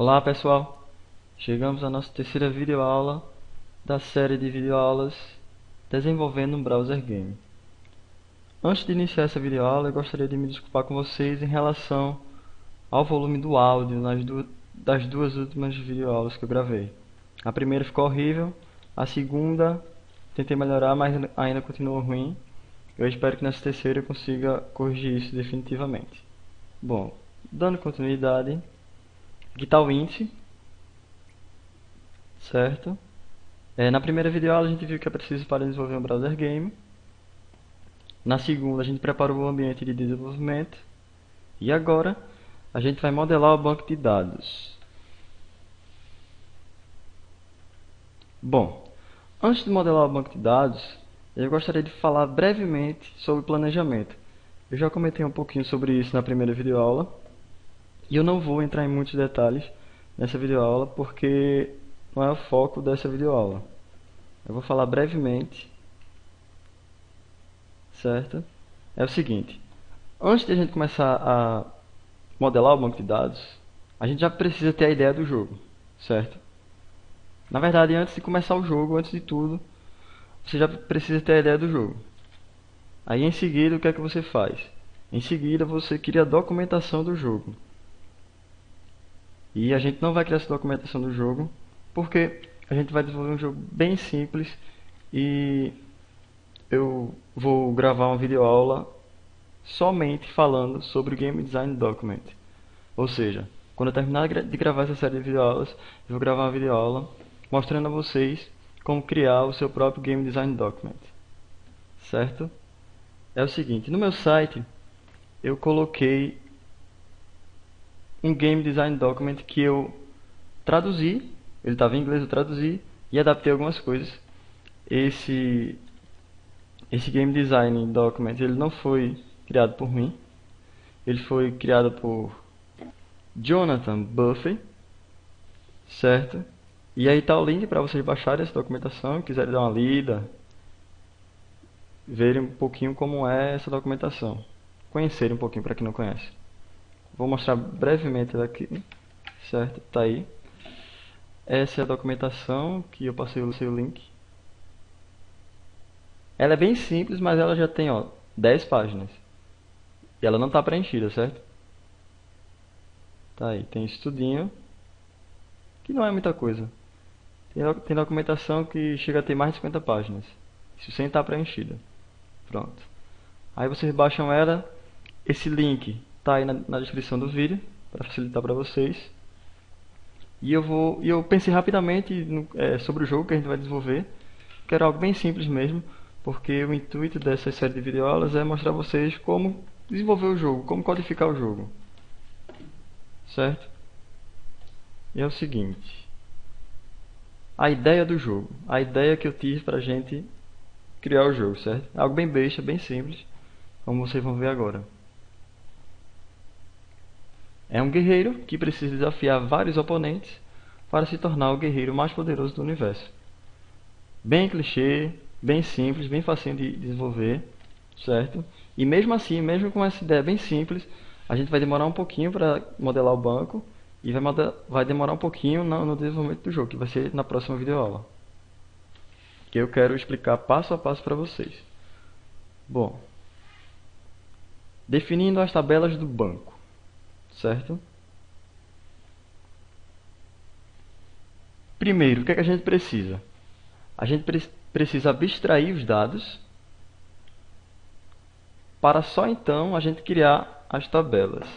Olá pessoal, chegamos à nossa terceira videoaula da série de videoaulas Desenvolvendo um Browser Game. Antes de iniciar essa videoaula, eu gostaria de me desculpar com vocês em relação ao volume do áudio das duas últimas videoaulas que eu gravei. A primeira ficou horrível, a segunda tentei melhorar, mas ainda continua ruim. Eu espero que nessa terceira eu consiga corrigir isso definitivamente. Bom, dando continuidade, aqui está o índice, certo? Na primeira videoaula a gente viu que é preciso para desenvolver um browser game. Na segunda a gente preparou o ambiente de desenvolvimento. E agora a gente vai modelar o banco de dados. Bom, antes de modelar o banco de dados, eu gostaria de falar brevemente sobre planejamento. Eu já comentei um pouquinho sobre isso na primeira videoaula. E eu não vou entrar em muitos detalhes nessa videoaula porque não é o foco dessa videoaula. Eu vou falar brevemente, certo? É o seguinte, antes de a gente começar a modelar o banco de dados, a gente já precisa ter a ideia do jogo, certo? Na verdade, antes de começar o jogo, antes de tudo, você já precisa ter a ideia do jogo. Aí em seguida, o que é que você faz? Em seguida, você cria a documentação do jogo. E a gente não vai criar essa documentação do jogo, porque a gente vai desenvolver um jogo bem simples e eu vou gravar uma videoaula somente falando sobre o Game Design Document. Ou seja, quando eu terminar de gravar essa série de videoaulas, eu vou gravar uma videoaula mostrando a vocês como criar o seu próprio Game Design Document. Certo? É o seguinte, no meu site eu coloquei um Game Design Document que eu traduzi, ele estava em inglês, eu traduzi e adaptei algumas coisas. Esse Game Design Document ele não foi criado por mim, ele foi criado por Jonathan Buffett, certo? E aí tá o link para vocês baixarem essa documentação, quiserem dar uma lida, verem um pouquinho como é essa documentação, conhecerem um pouquinho para quem não conhece. Vou mostrar brevemente daqui, certo? Tá aí. Essa é a documentação que eu passei o seu link. Ela é bem simples, mas ela já tem 10 páginas. E ela não está preenchida, certo? Tá aí, tem estudinho, que não é muita coisa. Tem documentação que chega a ter mais de 50 páginas. Isso sem estar preenchida. Pronto. Aí vocês baixam ela. Esse link tá aí na descrição do vídeo, para facilitar para vocês. E eu pensei rapidamente sobre o jogo que a gente vai desenvolver, que era algo bem simples mesmo, porque o intuito dessa série de videoaulas é mostrar a vocês como desenvolver o jogo, como codificar o jogo. Certo? E é o seguinte, a ideia do jogo, a ideia que eu tive pra gente criar o jogo, certo? É algo bem besta, bem simples, como vocês vão ver agora. É um guerreiro que precisa desafiar vários oponentes para se tornar o guerreiro mais poderoso do universo. Bem clichê, bem simples, bem facinho de desenvolver, certo? E mesmo assim, mesmo com essa ideia bem simples, a gente vai demorar um pouquinho para modelar o banco e vai demorar um pouquinho no desenvolvimento do jogo, que vai ser na próxima videoaula, que eu quero explicar passo a passo para vocês. Bom, definindo as tabelas do banco, certo? Primeiro, o que é que a gente precisa? A gente precisa abstrair os dados para só então a gente criar as tabelas.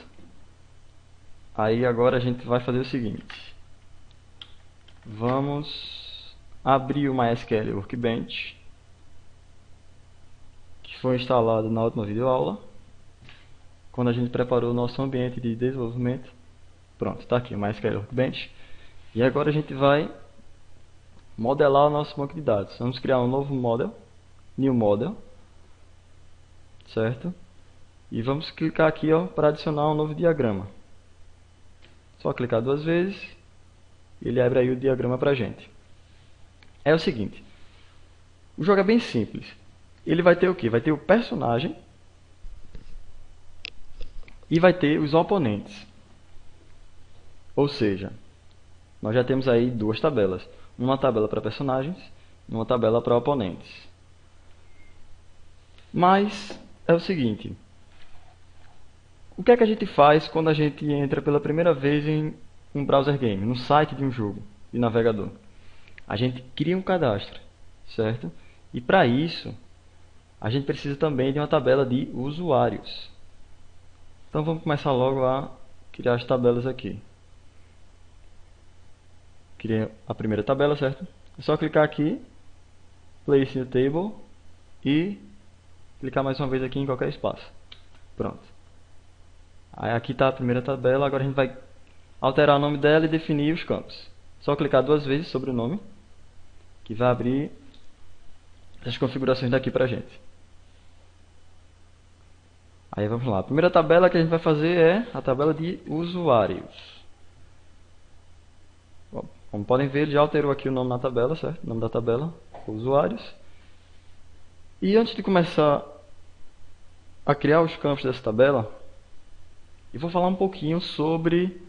Aí agora a gente vai fazer o seguinte. Vamos abrir o MySQL Workbench, que foi instalado na última videoaula, quando a gente preparou o nosso ambiente de desenvolvimento. Pronto, está aqui o MySQL Workbench. E agora a gente vai modelar o nosso banco de dados. Vamos criar um novo model, New Model, certo? E vamos clicar aqui para adicionar um novo diagrama. Só clicar duas vezes, ele abre aí o diagrama pra gente. É o seguinte, o jogo é bem simples. Ele vai ter o quê? Vai ter o personagem e vai ter os oponentes. Ou seja, nós já temos aí duas tabelas. Uma tabela para personagens e uma tabela para oponentes. Mas é o seguinte, o que é que a gente faz quando a gente entra pela primeira vez em um browser game, no site de um jogo de navegador? A gente cria um cadastro, certo? E para isso, a gente precisa também de uma tabela de usuários. Então vamos começar logo a criar as tabelas aqui. Criei a primeira tabela, certo? É só clicar aqui, Place New Table, e clicar mais uma vez aqui em qualquer espaço. Pronto. Aí aqui está a primeira tabela, agora a gente vai alterar o nome dela e definir os campos. Só clicar duas vezes sobre o nome, que vai abrir essas configurações daqui pra gente. Aí vamos lá, a primeira tabela que a gente vai fazer é a tabela de usuários. Bom, como podem ver, ele já alterou aqui o nome na tabela, certo? O nome da tabela, usuários. E antes de começar a criar os campos dessa tabela, eu vou falar um pouquinho sobre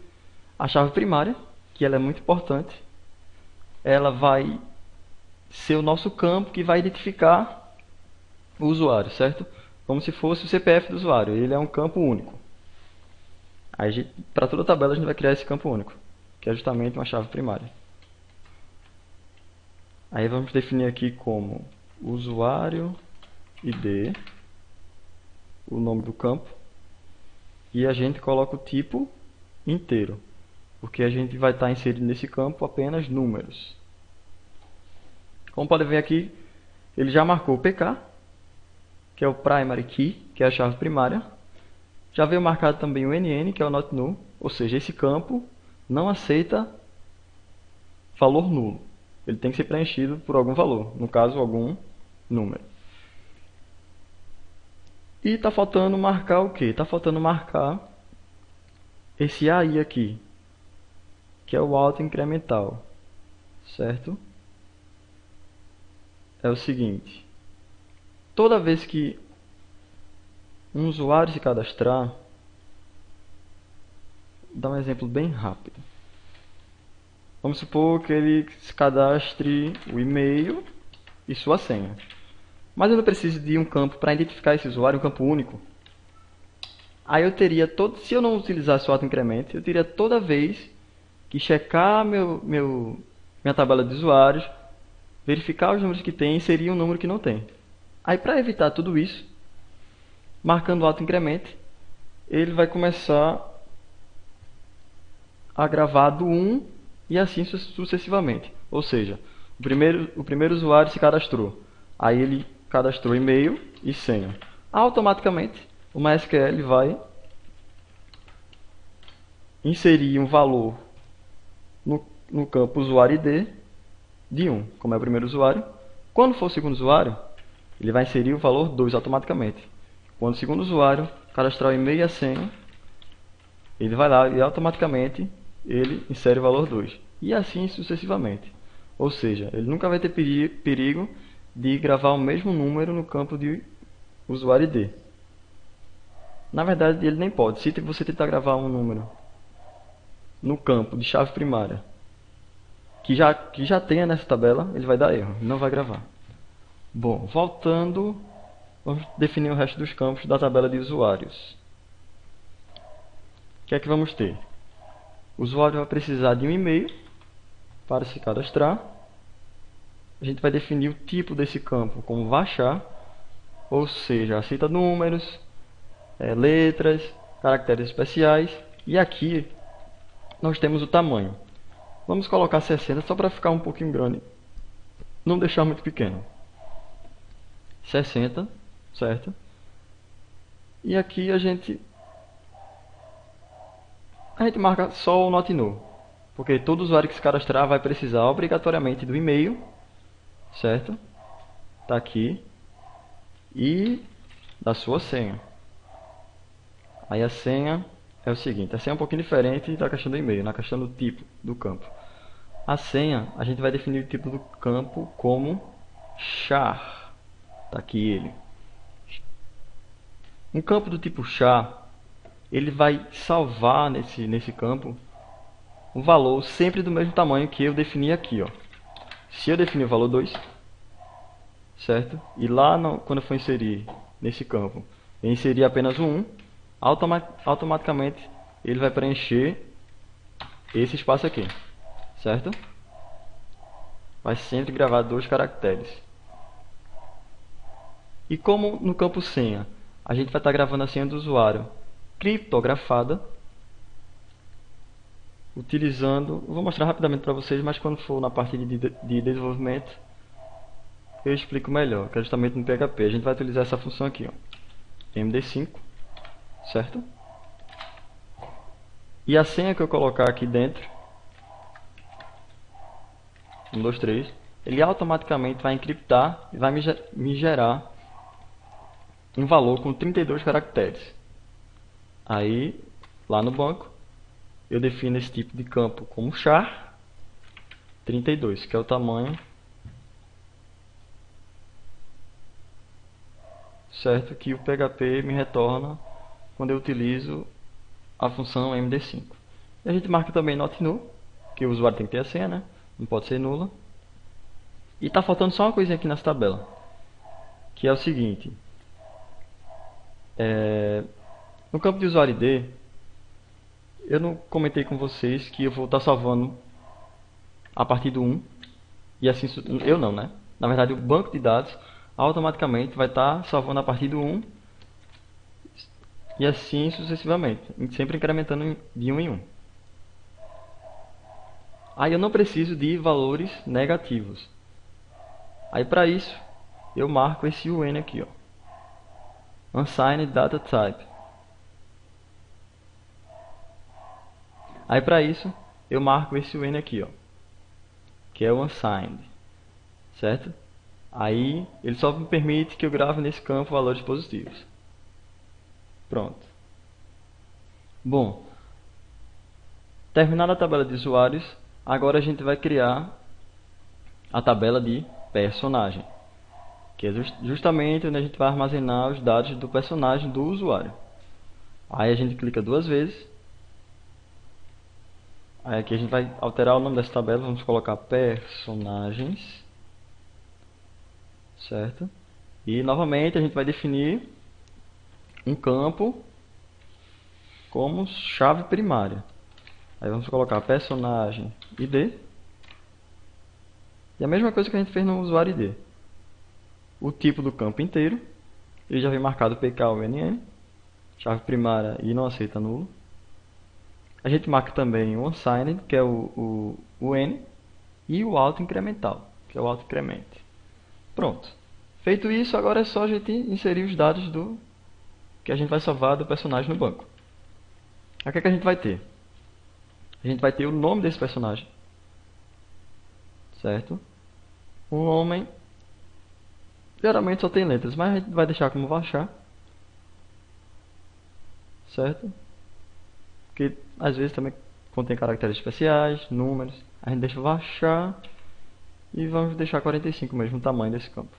a chave primária, que ela é muito importante. Ela vai ser o nosso campo que vai identificar o usuário, certo? Como se fosse o CPF do usuário, ele é um campo único. Aí, para toda a tabela a gente vai criar esse campo único, que é justamente uma chave primária. Aí vamos definir aqui como usuário ID, o nome do campo, e a gente coloca o tipo inteiro, porque a gente vai estar inserindo nesse campo apenas números. Como podem ver aqui, ele já marcou o PK, que é o Primary Key, que é a chave primária. Já veio marcado também o NN, que é o Not Null, ou seja, esse campo não aceita valor nulo. Ele tem que ser preenchido por algum valor, no caso, algum número. E está faltando marcar o quê? Está faltando marcar esse AI aqui, que é o auto incremental, certo? É o seguinte, toda vez que um usuário se cadastrar, vou dar um exemplo bem rápido. Vamos supor que ele se cadastre o e-mail e sua senha. Mas eu não preciso de um campo para identificar esse usuário, um campo único. Aí eu teria se eu não utilizasse o auto-incremento, eu teria toda vez que checar minha tabela de usuários, verificar os números que tem e inserir um número que não tem. Aí para evitar tudo isso, marcando o auto-incremento, ele vai começar a gravar do 1 e assim sucessivamente. Ou seja, o primeiro usuário se cadastrou. Aí ele cadastrou e-mail e senha. Automaticamente, o MySQL vai inserir um valor no campo usuário ID de 1, como é o primeiro usuário. Quando for o segundo usuário, ele vai inserir o valor 2 automaticamente. Quando o segundo usuário cadastrar o e-mail e a senha, ele vai lá e automaticamente ele insere o valor 2. E assim sucessivamente. Ou seja, ele nunca vai ter perigo de gravar o mesmo número no campo de usuário ID. Na verdade, ele nem pode. Se você tentar gravar um número no campo de chave primária que já tenha nessa tabela, ele vai dar erro, não vai gravar. Bom, voltando, vamos definir o resto dos campos da tabela de usuários. O que é que vamos ter? O usuário vai precisar de um e-mail para se cadastrar. A gente vai definir o tipo desse campo como varchar, ou seja, aceita números, letras, caracteres especiais. E aqui nós temos o tamanho. Vamos colocar 60 só para ficar um pouquinho grande, não deixar muito pequeno. 60, certo? E aqui a gente marca só o Not Null, porque todo usuário que se cadastrar vai precisar obrigatoriamente do e-mail, certo? Tá aqui, e da sua senha. Aí a senha é o seguinte, a senha é um pouquinho diferente da questão do e-mail, na questão do tipo do campo. A senha, a gente vai definir o tipo do campo como char. Tá aqui ele. Um campo do tipo char, ele vai salvar nesse campo um valor sempre do mesmo tamanho que eu defini aqui, ó. Se eu definir o valor 2, certo? E lá quando eu for inserir nesse campo, eu inserir apenas um 1, automaticamente ele vai preencher esse espaço aqui, certo? Vai sempre gravar 2 caracteres. E como no campo senha, a gente vai estar gravando a senha do usuário criptografada, utilizando, vou mostrar rapidamente para vocês, mas quando for na parte de desenvolvimento, eu explico melhor, que é justamente no PHP. A gente vai utilizar essa função aqui, ó, md5, certo? E a senha que eu colocar aqui dentro, 1, 2, 3, ele automaticamente vai encriptar e vai me gerar um valor com 32 caracteres. Aí, lá no banco, eu defino esse tipo de campo como char 32, que é o tamanho, certo, que o PHP me retorna quando eu utilizo a função md5. E a gente marca também not null, que o usuário tem que ter a senha, né? Não pode ser nula. E está faltando só uma coisinha aqui nessa tabela, que é o seguinte: no campo de usuário ID, eu não comentei com vocês que eu vou estar salvando a partir do 1, e assim, eu não, né? Na verdade, o banco de dados automaticamente vai estar salvando a partir do 1 e assim sucessivamente, sempre incrementando de 1 em 1. Aí eu não preciso de valores negativos. Aí para isso, eu marco esse UN aqui, ó, Unsigned Data Type. Aí para isso, eu marco esse UN aqui, ó, que é o Unsigned, certo? Aí ele só me permite que eu grave nesse campo valores positivos. Pronto. Bom, terminada a tabela de usuários, agora a gente vai criar a tabela de personagem, que é justamente onde a gente vai armazenar os dados do personagem do usuário. Aí a gente clica 2 vezes. Aí aqui a gente vai alterar o nome dessa tabela, vamos colocar personagens, certo? E novamente a gente vai definir um campo como chave primária. Aí vamos colocar personagem ID. E a mesma coisa que a gente fez no usuário ID. O tipo do campo inteiro, ele já vem marcado PKUNN, chave primária e não aceita nulo. A gente marca também o unsigned, que é o N, e o auto incremental, que é o auto increment. Pronto. Feito isso, agora é só a gente inserir os dados que a gente vai salvar do personagem no banco. Aí o que é que a gente vai ter? A gente vai ter o nome desse personagem, certo? O nome geralmente só tem letras, mas a gente vai deixar como Varchar, certo? Porque às vezes também contém caracteres especiais, números. A gente deixa Varchar e vamos deixar 45 mesmo, o tamanho desse campo.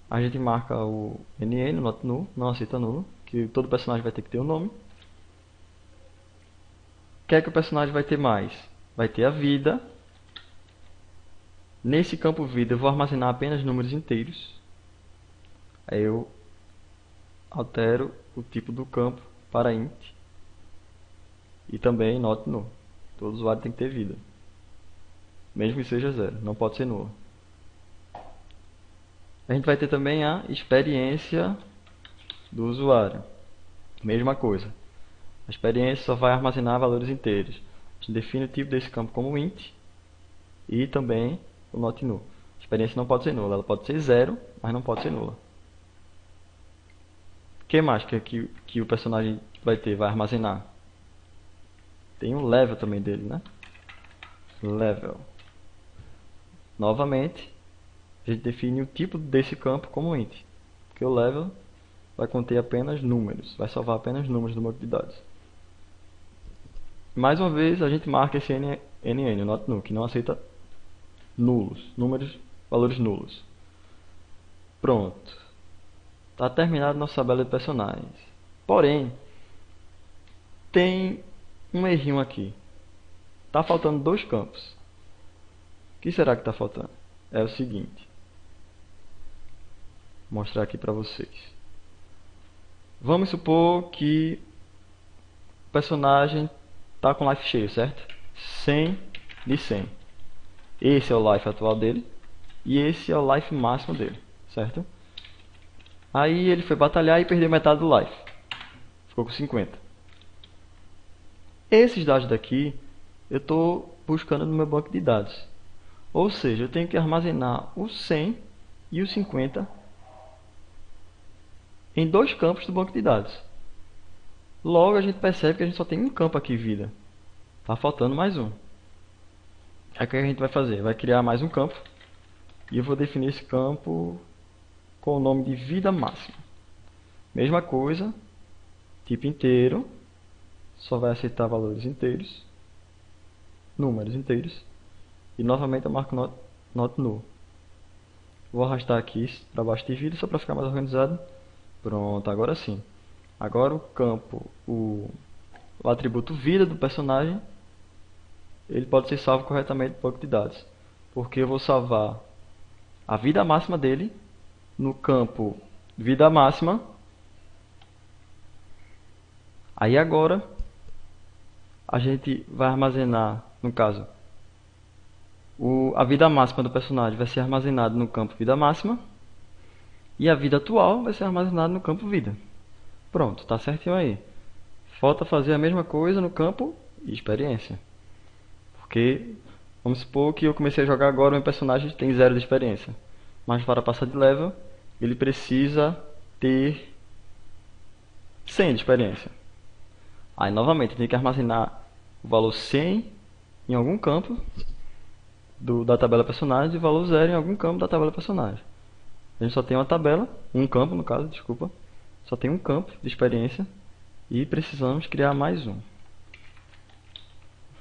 A gente marca o NN, not null, não aceita nulo, que todo personagem vai ter que ter o nome. O que é que o personagem vai ter mais? Vai ter a vida. Nesse campo vida eu vou armazenar apenas números inteiros. Aí eu altero o tipo do campo para int. E também not null. Todo usuário tem que ter vida, mesmo que seja 0, não pode ser nulo. A gente vai ter também a experiência do usuário. Mesma coisa. A experiência só vai armazenar valores inteiros. A gente define o tipo desse campo como int e também o not null. A experiência não pode ser nula, ela pode ser 0, mas não pode ser nula. O que mais que o personagem vai ter, vai armazenar? Tem um level também dele, né? Level. Novamente, a gente define o tipo desse campo como int, porque o level vai conter apenas números, vai salvar apenas números do banco de dados. Mais uma vez, a gente marca esse NN, o not null, que não aceita nulos, valores nulos. Pronto. Está terminado nossa tabela de personagens. Porém, tem um errinho aqui. Tá faltando dois campos. O que será que está faltando? É o seguinte. Vou mostrar aqui para vocês. Vamos supor que o personagem está com life cheio, certo? 100 de 100. Esse é o life atual dele. E esse é o life máximo dele, certo? Aí ele foi batalhar e perdeu metade do life. Ficou com 50. Esses dados daqui eu estou buscando no meu banco de dados. Ou seja, eu tenho que armazenar o 100 e o 50 em dois campos do banco de dados. Logo a gente percebe que a gente só tem um campo aqui, vida. Tá faltando mais um. Aí o que a gente vai fazer? Vai criar mais um campo. E eu vou definir esse campo com o nome de vida máxima. Mesma coisa, tipo inteiro. Só vai aceitar valores inteiros. Números inteiros. E novamente eu marco not null. Vou arrastar aqui para baixo de vida só para ficar mais organizado. Pronto, agora sim. Agora o campo, o atributo vida do personagem, ele pode ser salvo corretamente no banco de dados. Porque eu vou salvar a vida máxima dele no campo vida máxima. Aí agora a gente vai armazenar, no caso, a vida máxima do personagem vai ser armazenada no campo vida máxima. E a vida atual vai ser armazenada no campo vida. Pronto, tá certinho aí. Falta fazer a mesma coisa no campo experiência. Porque, vamos supor que eu comecei a jogar agora, o meu personagem tem 0 de experiência. Mas para passar de level, ele precisa ter 100 de experiência. Aí novamente, eu tenho que armazenar o valor 100 em algum campo da tabela personagem e o valor 0 em algum campo da tabela personagem. A gente só tem uma tabela, um campo no caso, desculpa. Só tem um campo de experiência e precisamos criar mais um. Vou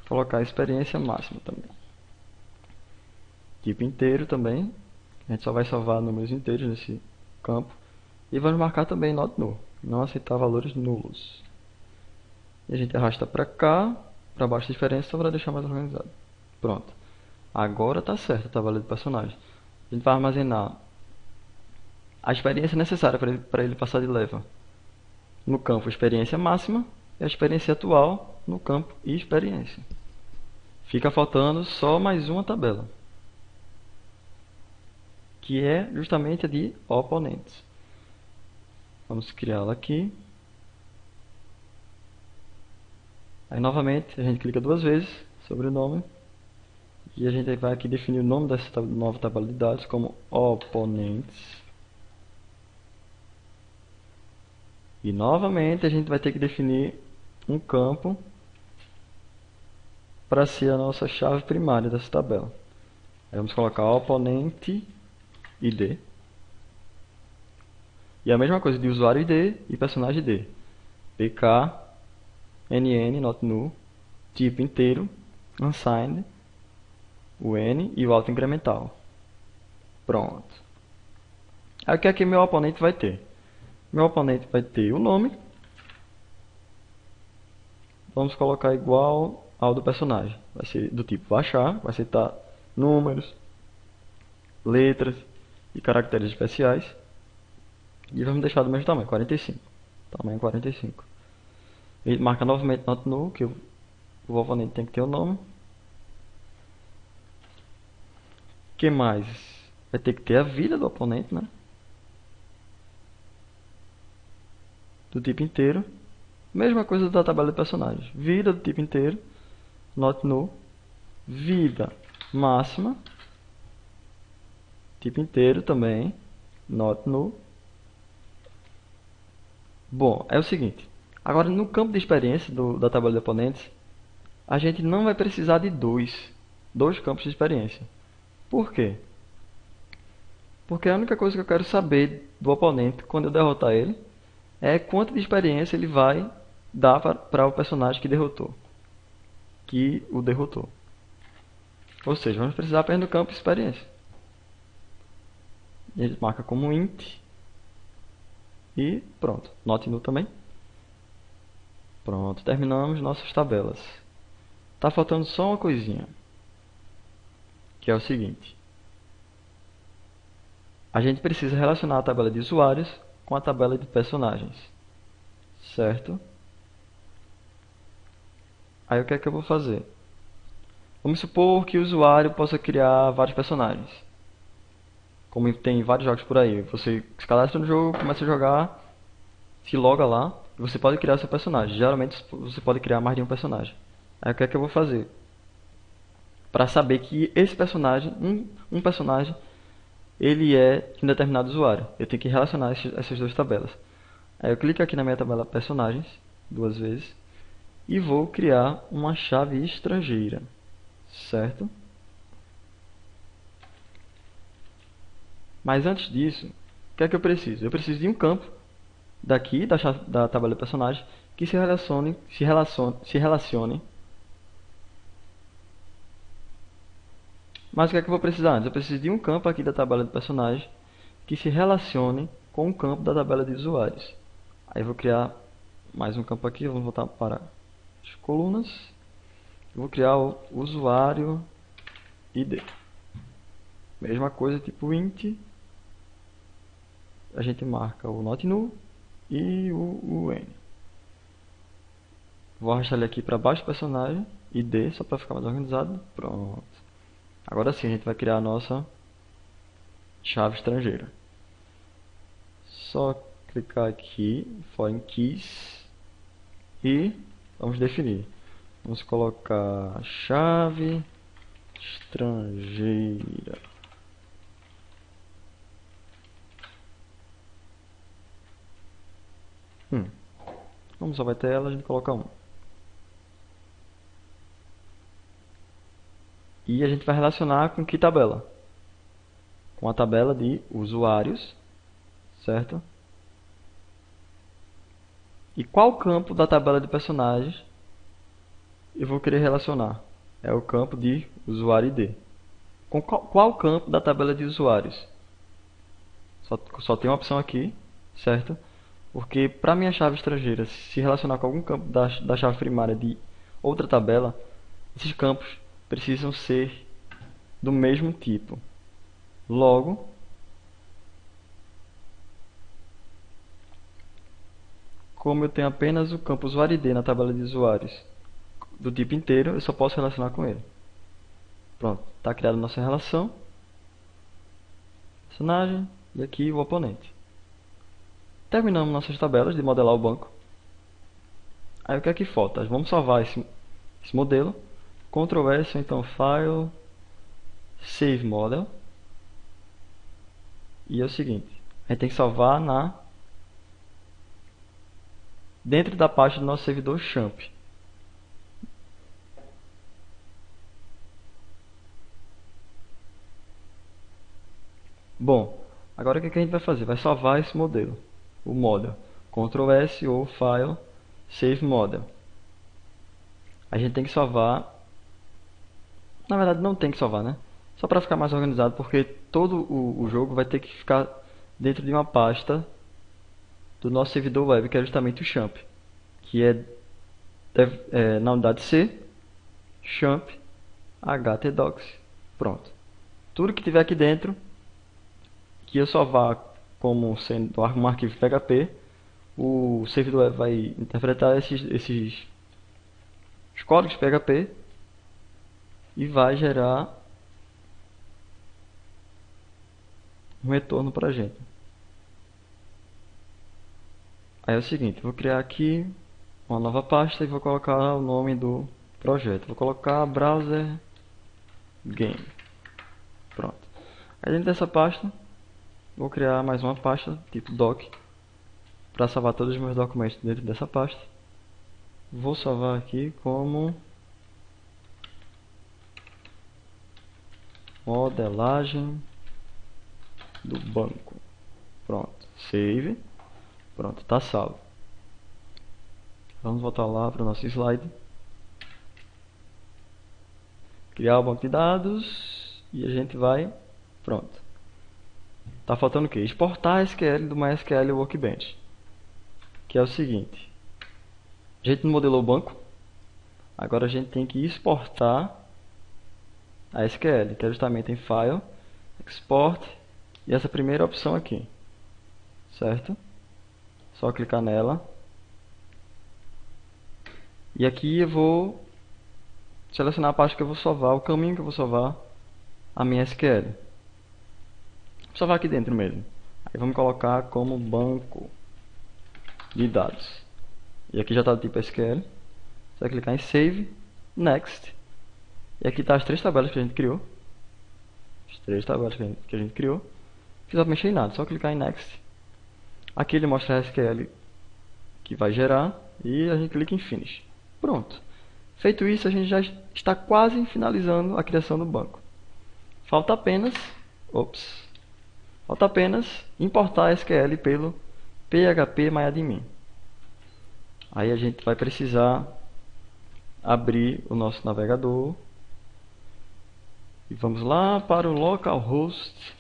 colocar a experiência máxima também. Tipo inteiro também. A gente só vai salvar números inteiros nesse campo. E vamos marcar também not null. Não aceitar valores nulos. E a gente arrasta para cá, para baixo da diferença, só para deixar mais organizado. Pronto. Agora está certo a tabela de personagem. A gente vai armazenar a experiência necessária para ele passar de level no campo experiência máxima e a experiência atual no campo experiência. Fica faltando só mais uma tabela, que é justamente a de oponentes. Vamos criá-la aqui. Aí novamente a gente clica duas vezes sobre o nome e a gente vai aqui definir o nome dessa nova tabela de dados como oponentes. E novamente a gente vai ter que definir um campo para ser a nossa chave primária dessa tabela. Aí vamos colocar oponente ID. E a mesma coisa de usuário ID e personagem ID. pk nn not null, tipo inteiro, unsigned, o n e o auto incremental. Pronto. Aí o que é que meu oponente vai ter? Meu oponente vai ter o nome. Vamos colocar igual ao do personagem. Vai ser do tipo baixar, vai aceitar números, letras e caracteres especiais. E vamos deixar do mesmo tamanho, 45. Tamanho 45. A gente marca novamente not null, que o oponente tem que ter o nome. O que mais? Vai ter que ter a vida do oponente, né? Do tipo inteiro. Mesma coisa da tabela de personagens. Vida do tipo inteiro, not null. Vida máxima, tipo inteiro também, not null. Bom, é o seguinte. Agora no campo de experiência da tabela de oponentes, a gente não vai precisar de dois campos de experiência. Por quê? Porque a única coisa que eu quero saber do oponente quando eu derrotar ele é quanto de experiência ele vai dar para o personagem que o derrotou. Ou seja, vamos precisar apenas do campo de experiência. E ele marca como int. E pronto, not null também. Pronto, terminamos nossas tabelas. Tá faltando só uma coisinha, que é o seguinte. A gente precisa relacionar a tabela de usuários com a tabela de personagens, certo? Aí o que é que eu vou fazer? Vamos supor que o usuário possa criar vários personagens. Como tem vários jogos por aí. Você se cadastra no jogo, começa a jogar, se loga lá e você pode criar seu personagem. Geralmente você pode criar mais de um personagem. Aí o que é que eu vou fazer? Para saber que esse personagem, um personagem, ele é de um determinado usuário. Eu tenho que relacionar essas duas tabelas. Aí eu clico aqui na minha tabela personagens, duas vezes, e vou criar uma chave estrangeira, certo? Mas antes disso, o que é que eu preciso? Eu preciso de um campo daqui da tabela de personagem que se relacione. Mas o que é que eu vou precisar antes? Eu preciso de um campo aqui da tabela de personagem que se relacione com o campo da tabela de usuários. Aí eu vou criar mais um campo aqui, vamos voltar para as colunas. Eu vou criar o usuário ID. Mesma coisa, tipo int. A gente marca o not null e o n. Vou arrastar ele aqui para baixo do personagem, id, só para ficar mais organizado. Pronto. Agora sim a gente vai criar a nossa chave estrangeira. Só clicar aqui, foreign keys, e vamos definir. Vamos colocar chave estrangeira. Como só vai ter ela, a gente coloca 1. E a gente vai relacionar com que tabela? Com a tabela de usuários, certo? E qual campo da tabela de personagens eu vou querer relacionar? É o campo de usuário ID. Com qual campo da tabela de usuários? Só tem uma opção aqui, certo? Porque para minha chave estrangeira se relacionar com algum campo da chave primária de outra tabela, esses campos precisam ser do mesmo tipo. Logo, como eu tenho apenas o campo usuário ID na tabela de usuários do tipo inteiro, eu só posso relacionar com ele. Pronto, está criada a nossa relação. Personagem e aqui o oponente. Terminamos nossas tabelas de modelar o banco. Aí o que é que falta? Vamos salvar esse modelo. Ctrl S, então File, Save Model. E é o seguinte, a gente tem que salvar dentro da pasta do nosso servidor Champ. Bom, agora o que a gente vai fazer? Vai salvar esse modelo, o model. Ctrl S ou File, Save Model. A gente tem que salvar. Na verdade não tem que salvar, né? Só para ficar mais organizado, porque todo o jogo vai ter que ficar dentro de uma pasta do nosso servidor web, que é justamente o Champ, que é na unidade C, Champ, htdocs. Pronto. Tudo que tiver aqui dentro, que eu salvar como sendo um arquivo PHP, o servidor web vai interpretar esses códigos PHP e vai gerar um retorno para a gente. Aí é o seguinte, vou criar aqui uma nova pasta e vou colocar o nome do projeto. Vou colocar browser game. Pronto. Aí dentro dessa pasta, vou criar mais uma pasta tipo doc para salvar todos os meus documentos dentro dessa pasta. Vou salvar aqui como modelagem do banco. Pronto, save. Pronto, está salvo. Vamos voltar lá para o nosso slide. Criar o banco de dados e a gente vai. Pronto. Está faltando o que? Exportar SQL do MySQL Workbench. Que é o seguinte. A gente não modelou o banco. Agora a gente tem que exportar a SQL, que é justamente em File, Export e essa primeira opção aqui, certo? Só clicar nela. E aqui eu vou selecionar a parte que eu vou salvar, o caminho que eu vou salvar a minha SQL. Vou salvar aqui dentro mesmo. Aí vamos colocar como banco de dados. E aqui já está do tipo SQL. Você vai clicar em Save, Next. E aqui está as 3 tabelas que a gente criou. As 3 tabelas que a gente criou. Não precisa mexer em nada, só clicar em Next. Aqui ele mostra a SQL que vai gerar. E a gente clica em Finish. Pronto. Feito isso, a gente já está quase finalizando a criação do banco. Falta apenas importar a SQL pelo phpMyAdmin. Aí a gente vai precisar abrir o nosso navegador e vamos lá para o localhost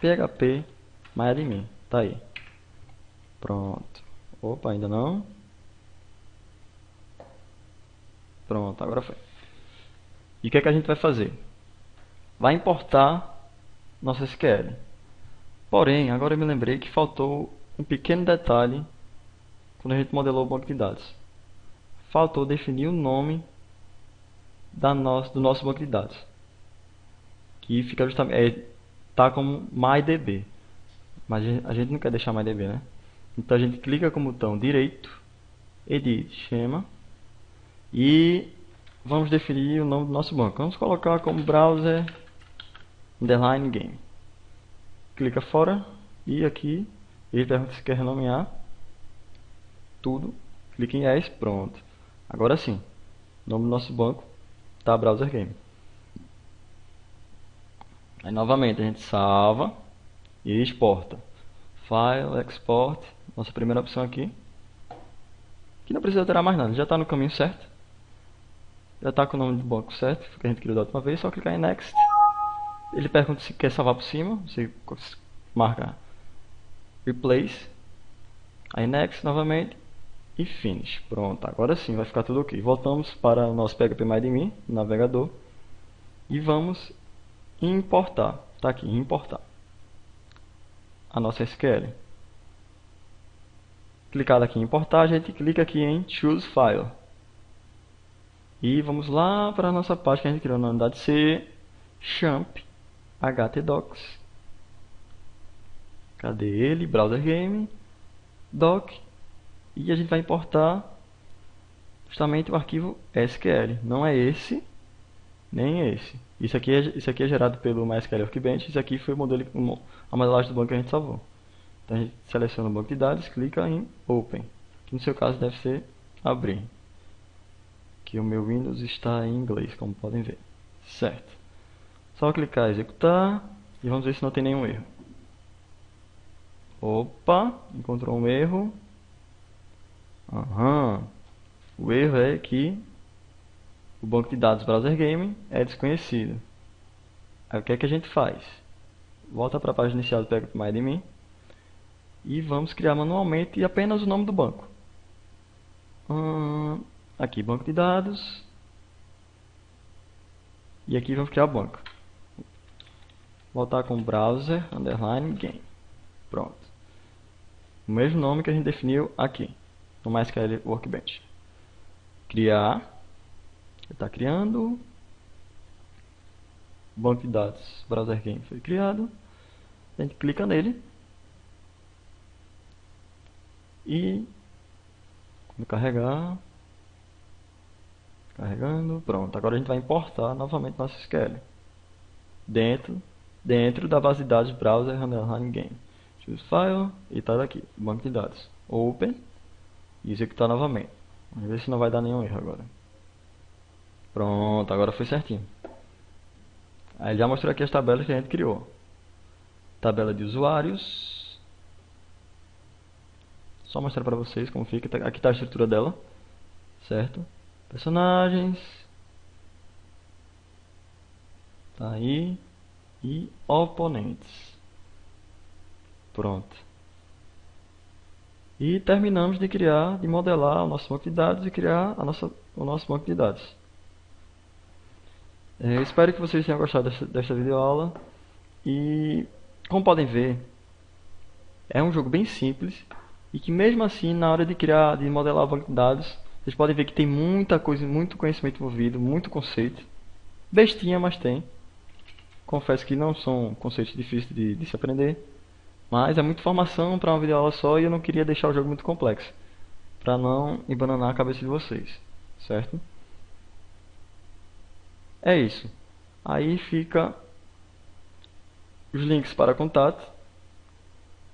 /phpMyAdmin. Tá aí. Pronto. Opa, ainda não. Pronto, agora foi. E o que é que a gente vai fazer? Vai importar nossa SQL. Porém, agora eu me lembrei que faltou um pequeno detalhe quando a gente modelou o banco de dados. Faltou definir o nome do nosso banco de dados, que fica justamente tá como MyDB, mas a gente não quer deixar MyDB, né? Então a gente clica com o botão direito, Edit Schema, e vamos definir o nome do nosso banco. Vamos colocar como browser underline game. Clica fora e aqui ele pergunta se quer renomear tudo. Clica em Yes, pronto. Agora sim, o nome do nosso banco está browser game. Aí novamente a gente salva e exporta. File, Export, nossa primeira opção aqui. Que não precisa alterar mais nada, já está no caminho certo. Já está com o nome do banco certo, que a gente criou da última vez, só clicar em Next. Ele pergunta se quer salvar por cima, você marca Replace. Aí Next novamente e Finish. Pronto, agora sim vai ficar tudo ok. Voltamos para o nosso phpMyAdmin, navegador, e vamos importar. Está aqui, importar a nossa SQL. Clicado aqui em importar, a gente clica aqui em Choose File. E vamos lá para a nossa página que a gente criou na unidade C, champ htdocs. Cadê ele? Browser game, doc. E a gente vai importar justamente o arquivo SQL. Não é esse, nem esse. Isso aqui é gerado pelo MySQL Workbench. Isso aqui foi a modelagem do banco que a gente salvou. Então a gente seleciona o banco de dados, clica em Open, que no seu caso deve ser abrir, que o meu Windows está em inglês, como podem ver. Certo. Só clicar em executar e vamos ver se não tem nenhum erro. Opa, encontrou um erro. O erro é que o banco de dados Browser Game é desconhecido. Aí o que é que a gente faz? Volta para a página inicial do phpMyAdmin e vamos criar manualmente apenas o nome do banco. Aqui, banco de dados. E aqui vamos criar o banco. Voltar com browser underline game. Pronto. O mesmo nome que a gente definiu aqui no MySQL Workbench. Criar. Ele está criando. O banco de dados browser game foi criado. A gente clica nele. E quando carregar, carregando, pronto. Agora a gente vai importar novamente nosso SQL dentro da base de dados browser underline game. Choose file e tá daqui, banco de dados. Open e executar novamente. Vamos ver se não vai dar nenhum erro agora. Pronto, agora foi certinho. Aí já mostrou aqui as tabelas que a gente criou. Tabela de usuários. Só mostrar para vocês como fica. Aqui está a estrutura dela, certo? Personagens. Tá aí. E oponentes. Pronto. E terminamos de criar, de modelar o nosso banco de dados e criar o nosso banco de dados. Eu espero que vocês tenham gostado desta videoaula. E, como podem ver, é um jogo bem simples e que mesmo assim, na hora de criar, de modelar o banco de dados, vocês podem ver que tem muita coisa, muito conhecimento envolvido, muito conceito. Bestinha, mas tem. Confesso que não são conceitos difíceis de se aprender, mas é muita informação para uma videoaula só e eu não queria deixar o jogo muito complexo, para não embananar a cabeça de vocês, certo? É isso. Aí fica os links para contato.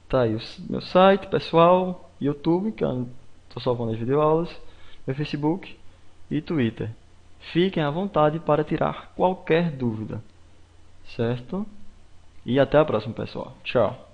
Tá aí o meu site pessoal, YouTube, que eu estou salvando as videoaulas, meu Facebook e Twitter. Fiquem à vontade para tirar qualquer dúvida, certo? E até a próxima, pessoal. Tchau.